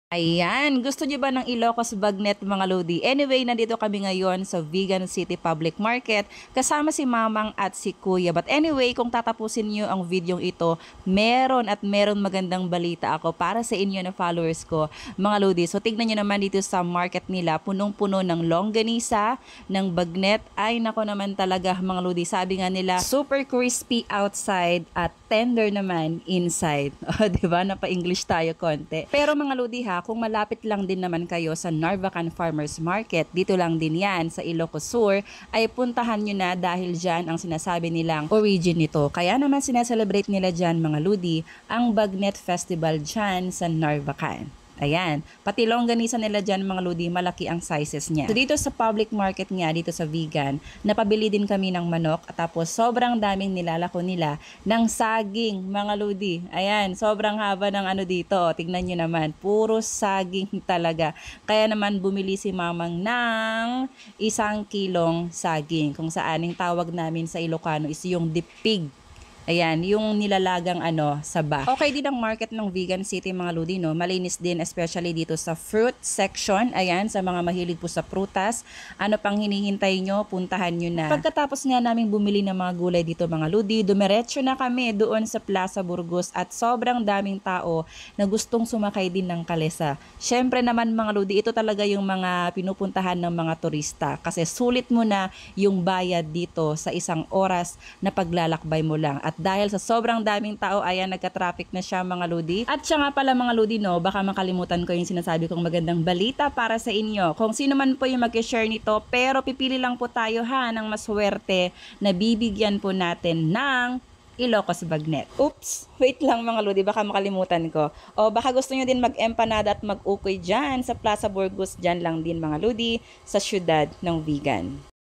Ayan, gusto niyo ba ng Ilocos Bagnet mga Lodi? Anyway, nandito kami ngayon sa Vegan City Public Market kasama si Mamang at si Kuya. But anyway, kung tatapusin niyo ang videong ito, meron magandang balita ako para sa inyo na followers ko mga Lodi. So tignan niyo naman dito sa market nila, punong-puno ng longganisa, ng bagnet. Ay nako naman talaga mga Lodi, sabi nga nila, super crispy outside at tender naman inside. O, diba? Napa-English tayo konti. Pero mga Lodi ha, kung malapit lang din naman kayo sa Narvacan Farmers Market, dito lang din yan sa Ilocos Sur, ay puntahan nyo na dahil dyan ang sinasabi nilang origin nito. Kaya naman sinaselebrate nila dyan mga Lodi ang Bagnet Festival dyan sa Narvacan. Ayan, pati longganisa nila dyan mga Lodi, malaki ang sizes niya. So dito sa public market nga, dito sa vegan, napabili din kami ng manok at tapos sobrang daming nilalako nila ng saging mga Lodi. Ayan, sobrang haba ng ano dito. Tignan nyo naman, puro saging talaga. Kaya naman bumili si Mamang ng 1 kilong saging. Kung saaning tawag namin sa Ilocano is yung dipig. Ayan, yung nilalagang saba. Okay din ang market ng Vegan City mga Lodi, no? Malinis din, especially dito sa fruit section. Ayan, sa mga mahilig po sa prutas. Ano pang hinihintay nyo, puntahan nyo na. Pagkatapos nga namin bumili ng mga gulay dito mga Lodi, dumiretso na kami doon sa Plaza Burgos at sobrang daming tao na gustong sumakay din ng kalesa. Syempre naman mga Lodi, ito talaga yung mga pinupuntahan ng mga turista kasi sulit mo na yung bayad dito sa 1 oras na paglalakbay mo lang. At dahil sa sobrang daming tao, ayan, nagka-traffic na siya mga Lodi. At siya nga pala mga Lodi, no, baka makalimutan ko yung sinasabi kong magandang balita para sa inyo. Kung sino man po yung mag-share nito, pero pipili lang po tayo ha ng maswerte na bibigyan po natin ng Ilocos Bagnet. Oops, wait lang mga Lodi, baka makalimutan ko. O baka gusto nyo din mag-empanada at mag-ukoy dyan sa Plaza Burgos, dyan lang din mga Lodi, sa syudad ng vegan.